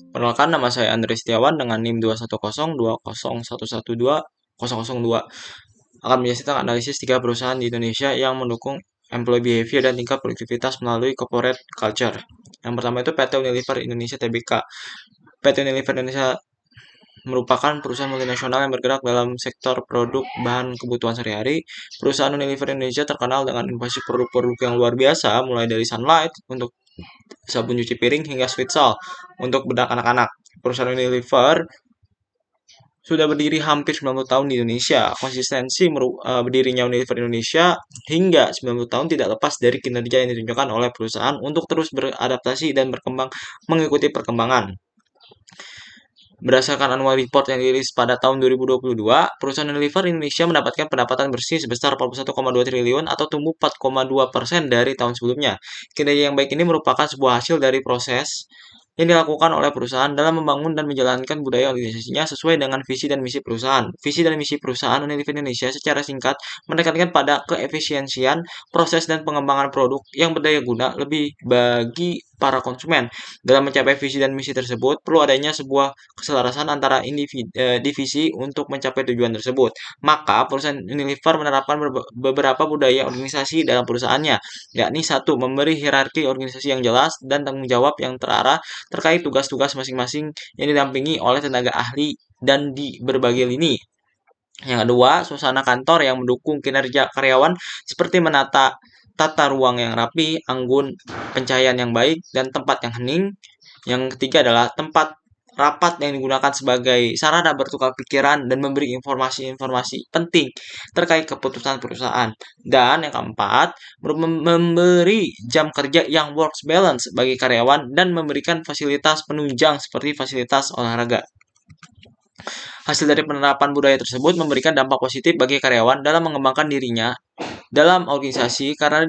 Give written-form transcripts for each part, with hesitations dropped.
Perkenalkan, nama saya Andre Setiawan dengan NIM 2102011120002. Akan menjelaskan analisis tiga perusahaan di Indonesia yang mendukung employee behavior dan tingkat produktivitas melalui corporate culture. Yang pertama itu PT Unilever Indonesia Tbk. PT Unilever Indonesia merupakan perusahaan multinasional yang bergerak dalam sektor produk bahan kebutuhan sehari-hari. Perusahaan Unilever Indonesia terkenal dengan inovasi produk-produk yang luar biasa, mulai dari Sunlight untuk sabun cuci piring hingga Sweet Salt untuk bedak anak-anak. Perusahaan Unilever sudah berdiri hampir 90 tahun di Indonesia. Konsistensi berdirinya Unilever Indonesia hingga 90 tahun tidak lepas dari kinerja yang ditunjukkan oleh perusahaan untuk terus beradaptasi dan berkembang mengikuti perkembangan. Berdasarkan annual report yang dirilis pada tahun 2022, perusahaan Unilever Indonesia mendapatkan pendapatan bersih sebesar 41,2 triliun atau tumbuh 4,2% dari tahun sebelumnya. Kinerja yang baik ini merupakan sebuah hasil dari proses yang dilakukan oleh perusahaan dalam membangun dan menjalankan budaya organisasinya sesuai dengan visi dan misi perusahaan. Visi dan misi perusahaan Unilever Indonesia secara singkat menekankan pada keefisiensian proses dan pengembangan produk yang berdaya guna lebih bagi para konsumen. Dalam mencapai visi dan misi tersebut, perlu adanya sebuah keselarasan antara divisi untuk mencapai tujuan tersebut. Maka, perusahaan Unilever menerapkan beberapa budaya organisasi dalam perusahaannya, yakni satu, memberi hierarki organisasi yang jelas dan tanggung jawab yang terarah terkait tugas-tugas masing-masing yang didampingi oleh tenaga ahli dan di berbagai lini. Yang kedua, suasana kantor yang mendukung kinerja karyawan seperti menata tata ruang yang rapi, anggun, pencahayaan yang baik, dan tempat yang hening. Yang ketiga adalah tempat rapat yang digunakan sebagai sarana bertukar pikiran dan memberi informasi-informasi penting terkait keputusan perusahaan. Dan yang keempat, memberi jam kerja yang works balance bagi karyawan dan memberikan fasilitas penunjang seperti fasilitas olahraga. Hasil dari penerapan budaya tersebut memberikan dampak positif bagi karyawan dalam mengembangkan dirinya dalam organisasi karena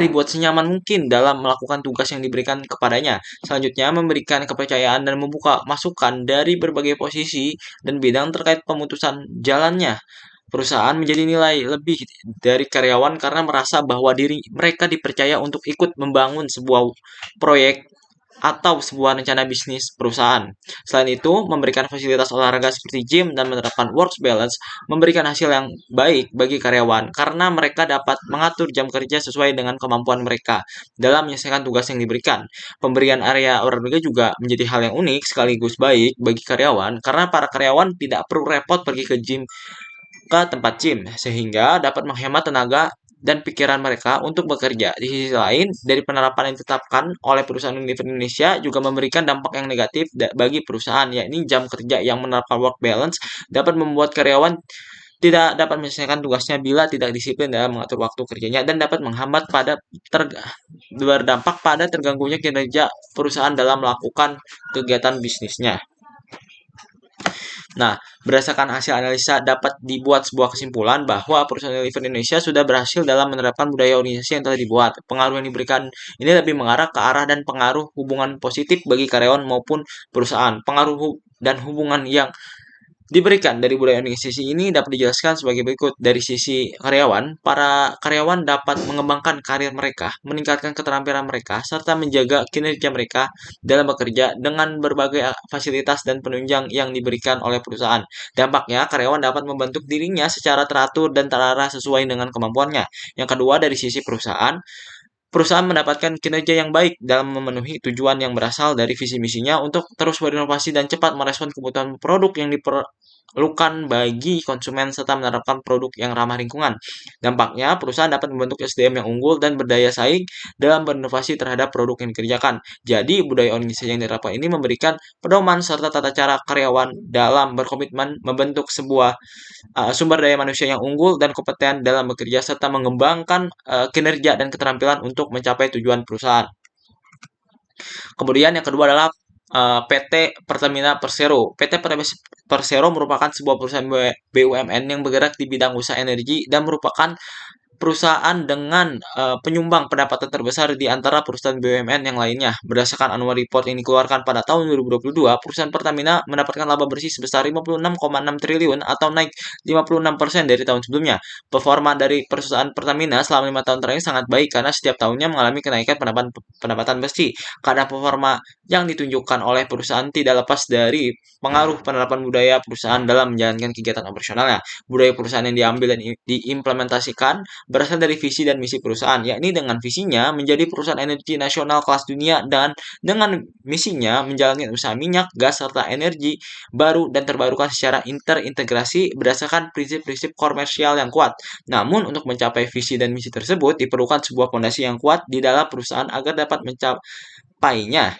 dibuat senyaman mungkin dalam melakukan tugas yang diberikan kepadanya. Selanjutnya, memberikan kepercayaan dan membuka masukan dari berbagai posisi dan bidang terkait pemutusan jalannya perusahaan menjadi nilai lebih dari karyawan karena merasa bahwa diri mereka dipercaya untuk ikut membangun sebuah proyek atau sebuah rencana bisnis perusahaan. Selain itu, memberikan fasilitas olahraga seperti gym dan menerapkan work balance memberikan hasil yang baik bagi karyawan karena mereka dapat mengatur jam kerja sesuai dengan kemampuan mereka dalam menyelesaikan tugas yang diberikan. Pemberian area olahraga juga menjadi hal yang unik sekaligus baik bagi karyawan karena para karyawan tidak perlu repot pergi ke tempat gym sehingga dapat menghemat tenaga dan pikiran mereka untuk bekerja. Di sisi lain, dari penerapan yang ditetapkan oleh perusahaan Unilever Indonesia juga memberikan dampak yang negatif bagi perusahaan, yakni jam kerja yang menerapkan work balance dapat membuat karyawan tidak dapat menyelesaikan tugasnya bila tidak disiplin dalam mengatur waktu kerjanya dan dapat menghambat berdampak pada terganggunya kinerja perusahaan dalam melakukan kegiatan bisnisnya. Nah, berdasarkan hasil analisa dapat dibuat sebuah kesimpulan bahwa perusahaan Unilever Indonesia sudah berhasil dalam menerapkan budaya organisasi yang telah dibuat. Pengaruh yang diberikan ini lebih mengarah ke arah dan pengaruh hubungan positif bagi karyawan maupun perusahaan. Pengaruh dan hubungan yang diberikan dari budaya organisasi ini dapat dijelaskan sebagai berikut. Dari sisi karyawan, para karyawan dapat mengembangkan karir mereka, meningkatkan keterampilan mereka, serta menjaga kinerja mereka dalam bekerja dengan berbagai fasilitas dan penunjang yang diberikan oleh perusahaan. Dampaknya, karyawan dapat membentuk dirinya secara teratur dan terarah sesuai dengan kemampuannya. Yang kedua, dari sisi perusahaan mendapatkan kinerja yang baik dalam memenuhi tujuan yang berasal dari visi misinya untuk terus berinovasi dan cepat merespon kebutuhan produk yang diperlukan bagi konsumen serta menerapkan produk yang ramah lingkungan. Dampaknya, perusahaan dapat membentuk SDM yang unggul dan berdaya saing dalam berinovasi terhadap produk yang dikerjakan. Jadi, budaya organisasi yang diterapkan ini memberikan pedoman serta tata cara karyawan dalam berkomitmen membentuk sebuah sumber daya manusia yang unggul dan kompeten dalam bekerja serta mengembangkan kinerja dan keterampilan untuk mencapai tujuan perusahaan. Kemudian yang kedua adalah PT Pertamina Persero. PT Pertamina Persero merupakan sebuah perusahaan BUMN yang bergerak di bidang usaha energi dan merupakan perusahaan dengan penyumbang pendapatan terbesar di antara perusahaan BUMN yang lainnya. Berdasarkan annual report yang dikeluarkan pada tahun 2022, perusahaan Pertamina mendapatkan laba bersih sebesar 56,6 triliun atau naik 56% dari tahun sebelumnya. Performa dari perusahaan Pertamina selama 5 tahun terakhir sangat baik karena setiap tahunnya mengalami kenaikan pendapatan bersih. Karena performa yang ditunjukkan oleh perusahaan tidak lepas dari pengaruh penerapan budaya perusahaan dalam menjalankan kegiatan operasionalnya. Budaya perusahaan yang diambil dan diimplementasikan berasal dari visi dan misi perusahaan, yakni dengan visinya menjadi perusahaan energi nasional kelas dunia dan dengan misinya menjalankan usaha minyak, gas, serta energi baru dan terbarukan secara terintegrasi berdasarkan prinsip-prinsip komersial yang kuat. Namun, untuk mencapai visi dan misi tersebut diperlukan sebuah fondasi yang kuat di dalam perusahaan agar dapat mencapainya.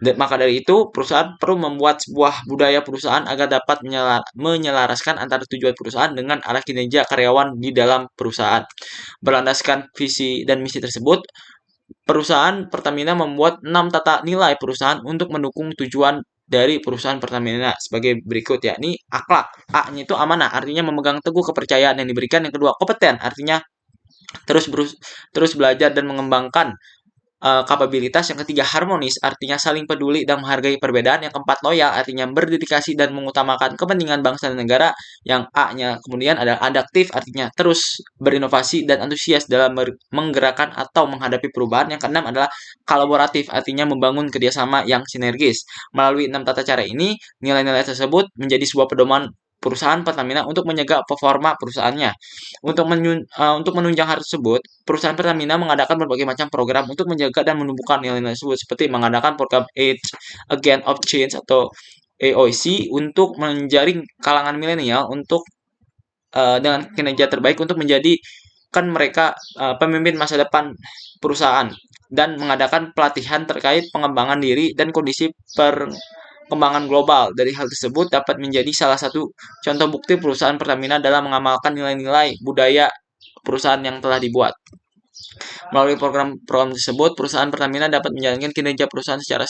Maka dari itu, perusahaan perlu membuat sebuah budaya perusahaan agar dapat menyelaraskan antara tujuan perusahaan dengan arah kinerja karyawan di dalam perusahaan. Berlandaskan visi dan misi tersebut, perusahaan Pertamina membuat 6 tata nilai perusahaan untuk mendukung tujuan dari perusahaan Pertamina sebagai berikut, yakni akhlak. A-nya itu amanah, artinya memegang teguh kepercayaan yang diberikan. Yang kedua, kompeten, artinya terus belajar dan mengembangkan kapabilitas. Yang ketiga, harmonis, artinya saling peduli dan menghargai perbedaan. Yang keempat, loyal, artinya berdedikasi dan mengutamakan kepentingan bangsa dan negara. Yang A-nya kemudian ada adaptif, artinya terus berinovasi dan antusias dalam menggerakkan atau menghadapi perubahan. Yang keenam adalah kolaboratif, artinya membangun kerjasama yang sinergis. Melalui 6 tata cara ini, nilai-nilai tersebut menjadi sebuah pedoman perusahaan Pertamina untuk menjaga performa perusahaannya. Untuk menunjang hal tersebut, perusahaan Pertamina mengadakan berbagai macam program untuk menjaga dan menumbuhkan nilai-nilai tersebut, seperti mengadakan program Age Again of Change atau AOC untuk menjaring kalangan milenial untuk dengan kinerja terbaik untuk menjadikan mereka pemimpin masa depan perusahaan, dan mengadakan pelatihan terkait pengembangan diri dan kondisi perkembangan global. Dari hal tersebut dapat menjadi salah satu contoh bukti perusahaan Pertamina dalam mengamalkan nilai-nilai budaya perusahaan yang telah dibuat. Melalui program-program tersebut, perusahaan Pertamina dapat menjalankan kinerja perusahaan secara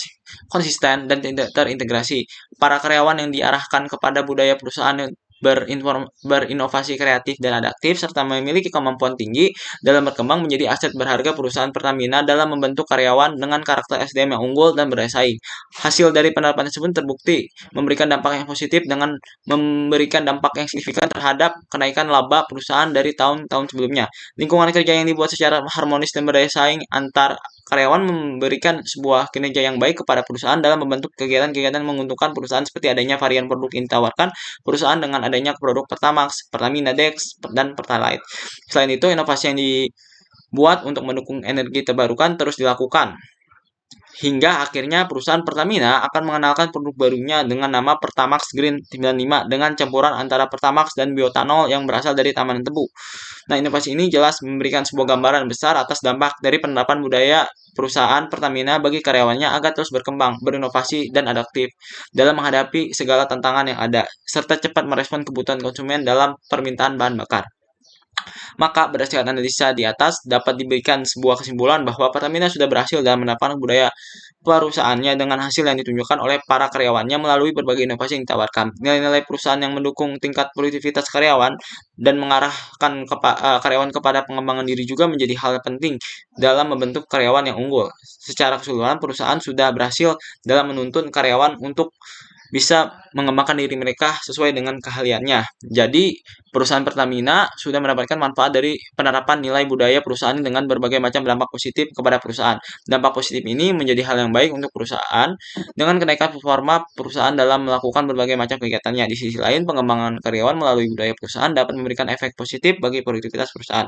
konsisten dan terintegrasi. Para karyawan yang diarahkan kepada budaya perusahaan yang berinovasi kreatif dan adaptif, serta memiliki kemampuan tinggi dalam berkembang, menjadi aset berharga perusahaan Pertamina dalam membentuk karyawan dengan karakter SDM yang unggul dan bersaing. Hasil dari penerapan tersebut terbukti memberikan dampak yang positif dengan memberikan dampak yang signifikan terhadap kenaikan laba perusahaan dari tahun-tahun sebelumnya. Lingkungan kerja yang dibuat secara harmonis dan berdaya saing antar karyawan memberikan sebuah kinerja yang baik kepada perusahaan dalam membentuk kegiatan-kegiatan menguntungkan perusahaan, seperti adanya varian produk yang ditawarkan perusahaan dengan adanya produk Pertamax, Pertamina Dex, dan Pertalite. Selain itu, inovasi yang dibuat untuk mendukung energi terbarukan terus dilakukan. Hingga akhirnya perusahaan Pertamina akan mengenalkan produk barunya dengan nama Pertamax Green 95 dengan campuran antara Pertamax dan bioetanol yang berasal dari tanaman tebu. Nah, inovasi ini jelas memberikan sebuah gambaran besar atas dampak dari penerapan budaya perusahaan Pertamina bagi karyawannya agar terus berkembang, berinovasi, dan adaptif dalam menghadapi segala tantangan yang ada, serta cepat merespon kebutuhan konsumen dalam permintaan bahan bakar. Maka berdasarkan analisa di atas dapat diberikan sebuah kesimpulan bahwa Pertamina sudah berhasil dalam menerapkan budaya perusahaannya dengan hasil yang ditunjukkan oleh para karyawannya melalui berbagai inovasi yang ditawarkan. Nilai-nilai perusahaan yang mendukung tingkat produktivitas karyawan dan mengarahkan karyawan kepada pengembangan diri juga menjadi hal penting dalam membentuk karyawan yang unggul. Secara keseluruhan, perusahaan sudah berhasil dalam menuntun karyawan untuk bisa mengembangkan diri mereka sesuai dengan keahliannya. Jadi, perusahaan Pertamina sudah mendapatkan manfaat dari penerapan nilai budaya perusahaan dengan berbagai macam dampak positif kepada perusahaan. Dampak positif ini menjadi hal yang baik untuk perusahaan dengan kenaikan performa perusahaan dalam melakukan berbagai macam kegiatannya. Di sisi lain, pengembangan karyawan melalui budaya perusahaan dapat memberikan efek positif bagi produktivitas perusahaan.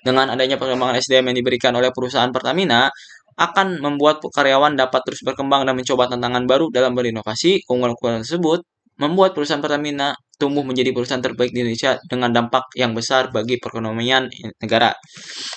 Dengan adanya pengembangan SDM yang diberikan oleh perusahaan Pertamina, akan membuat karyawan dapat terus berkembang dan mencoba tantangan baru dalam berinovasi. Keunggulan tersebut membuat perusahaan Pertamina tumbuh menjadi perusahaan terbaik di Indonesia dengan dampak yang besar bagi perekonomian negara.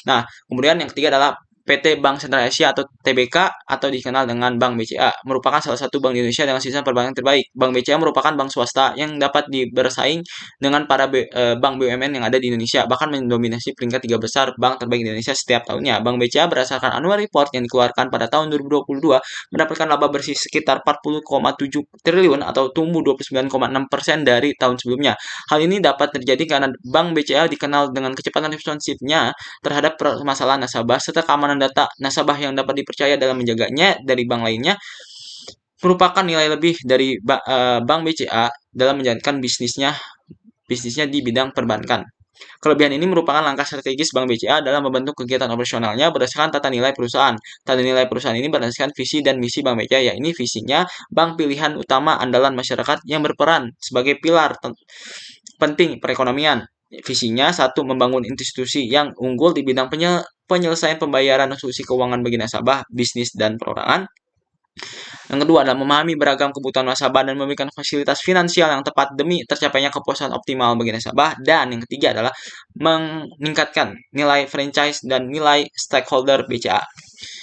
Nah, kemudian yang ketiga adalah PT Bank Sentral Asia atau TBK atau dikenal dengan Bank BCA merupakan salah satu bank di Indonesia dengan sistem perbankan terbaik. Bank BCA merupakan bank swasta yang dapat bersaing dengan para bank BUMN yang ada di Indonesia, bahkan mendominasi peringkat 3 besar bank terbaik di Indonesia setiap tahunnya. Bank BCA berdasarkan annual report yang dikeluarkan pada tahun 2022 mendapatkan laba bersih sekitar 40,7 triliun atau tumbuh 29,6% dari tahun sebelumnya. Hal ini dapat terjadi karena Bank BCA dikenal dengan kecepatan responsifnya terhadap permasalahan nasabah serta keamanan data nasabah yang dapat dipercaya dalam menjaganya dari bank lainnya merupakan nilai lebih dari Bank BCA dalam menjalankan bisnisnya di bidang perbankan. Kelebihan ini merupakan langkah strategis Bank BCA dalam membentuk kegiatan operasionalnya berdasarkan tata nilai perusahaan. Tata nilai perusahaan ini berdasarkan visi dan misi Bank BCA, yakni visinya bank pilihan utama andalan masyarakat yang berperan sebagai pilar penting perekonomian. Visinya, satu, membangun institusi yang unggul di bidang penyelesaian pembayaran dan solusi keuangan bagi nasabah, bisnis, dan perorangan. Yang kedua adalah memahami beragam kebutuhan nasabah dan memberikan fasilitas finansial yang tepat demi tercapainya kepuasan optimal bagi nasabah. Dan yang ketiga adalah meningkatkan nilai franchise dan nilai stakeholder BCA.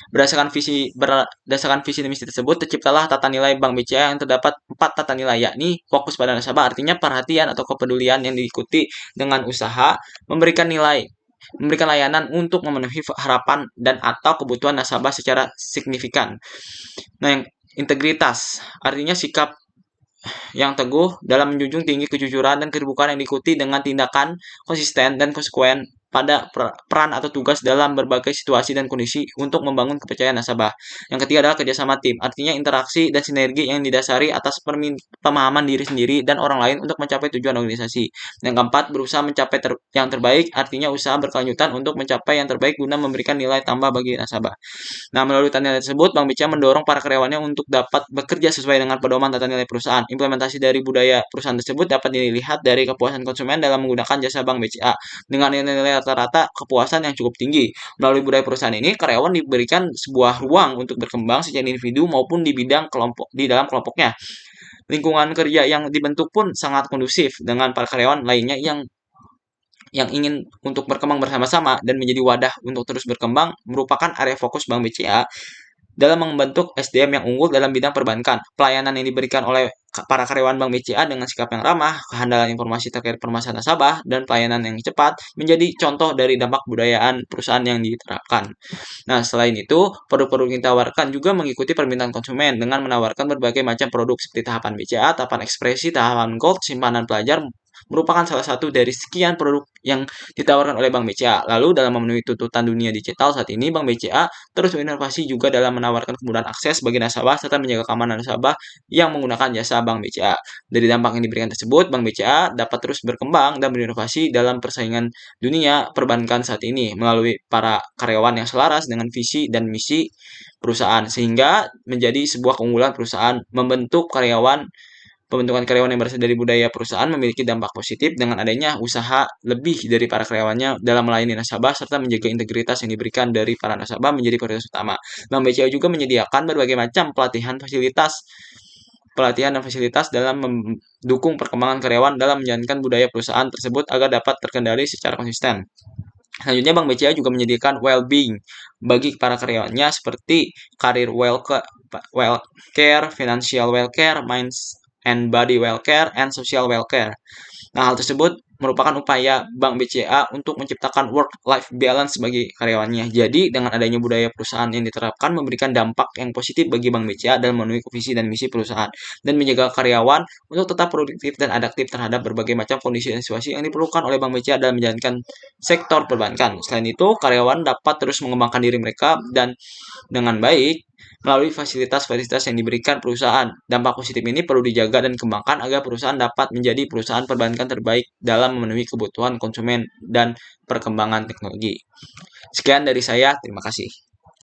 Berdasarkan visi dan misi tersebut, terciptalah tata nilai Bank BCA yang terdapat 4 tata nilai, yakni fokus pada nasabah, artinya perhatian atau kepedulian yang diikuti dengan usaha, memberikan layanan untuk memenuhi harapan dan atau kebutuhan nasabah secara signifikan. Nah, yang integritas, artinya sikap yang teguh dalam menjunjung tinggi kejujuran dan keterbukaan yang diikuti dengan tindakan konsisten dan konsekuen pada peran atau tugas dalam berbagai situasi dan kondisi untuk membangun kepercayaan nasabah. Yang ketiga adalah kerjasama tim, artinya interaksi dan sinergi yang didasari atas pemahaman diri sendiri dan orang lain untuk mencapai tujuan organisasi. Yang keempat, berusaha mencapai yang terbaik, artinya usaha berkelanjutan untuk mencapai yang terbaik guna memberikan nilai tambah bagi nasabah. Nah, melalui tata nilai tersebut, Bank BCA mendorong para karyawannya untuk dapat bekerja sesuai dengan pedoman tata nilai perusahaan. Implementasi dari budaya perusahaan tersebut dapat dilihat dari kepuasan konsumen dalam menggunakan jasa Bank BCA dengan nilai rata-rata kepuasan yang cukup tinggi. Melalui budaya perusahaan ini, karyawan diberikan sebuah ruang untuk berkembang secara individu maupun di dalam kelompoknya. Lingkungan kerja yang dibentuk pun sangat kondusif dengan para karyawan lainnya yang ingin untuk berkembang bersama-sama dan menjadi wadah untuk terus berkembang merupakan area fokus Bank BCA dalam membentuk SDM yang unggul dalam bidang perbankan. Pelayanan yang diberikan oleh para karyawan Bank BCA dengan sikap yang ramah, kehandalan informasi terkait permasalahan nasabah, dan pelayanan yang cepat menjadi contoh dari dampak budayaan perusahaan yang diterapkan. Nah, selain itu, produk-produk yang ditawarkan juga mengikuti permintaan konsumen dengan menawarkan berbagai macam produk seperti tahapan BCA, tahapan ekspresi, tahapan gold, simpanan pelajar, merupakan salah satu dari sekian produk yang ditawarkan oleh Bank BCA. Lalu dalam memenuhi tuntutan dunia digital saat ini, Bank BCA terus berinovasi juga dalam menawarkan kemudahan akses bagi nasabah serta menjaga keamanan nasabah yang menggunakan jasa Bank BCA. Dari dampak yang diberikan tersebut, Bank BCA dapat terus berkembang dan berinovasi dalam persaingan dunia perbankan saat ini melalui para karyawan yang selaras dengan visi dan misi perusahaan sehingga menjadi sebuah keunggulan perusahaan Pembentukan karyawan yang berasal dari budaya perusahaan memiliki dampak positif dengan adanya usaha lebih dari para karyawannya dalam melayani nasabah serta menjaga integritas yang diberikan dari para nasabah menjadi prioritas utama. Bank BCA juga menyediakan berbagai macam pelatihan dan fasilitas dalam mendukung perkembangan karyawan dalam menjalankan budaya perusahaan tersebut agar dapat terkendali secara konsisten. Selanjutnya, Bank BCA juga menyediakan well-being bagi para karyawannya seperti career well-care, financial well-care, minds and body well-care, and social well-care. Nah, hal tersebut merupakan upaya Bank BCA untuk menciptakan work-life balance bagi karyawannya. Jadi, dengan adanya budaya perusahaan yang diterapkan memberikan dampak yang positif bagi Bank BCA dalam memenuhi visi dan misi perusahaan dan menjaga karyawan untuk tetap produktif dan adaptif terhadap berbagai macam kondisi dan situasi yang diperlukan oleh Bank BCA dalam menjalankan sektor perbankan. Selain itu, karyawan dapat terus mengembangkan diri mereka dan dengan baik melalui fasilitas-fasilitas yang diberikan perusahaan. Dampak positif ini perlu dijaga dan dikembangkan agar perusahaan dapat menjadi perusahaan perbankan terbaik dalam memenuhi kebutuhan konsumen dan perkembangan teknologi. Sekian dari saya, terima kasih.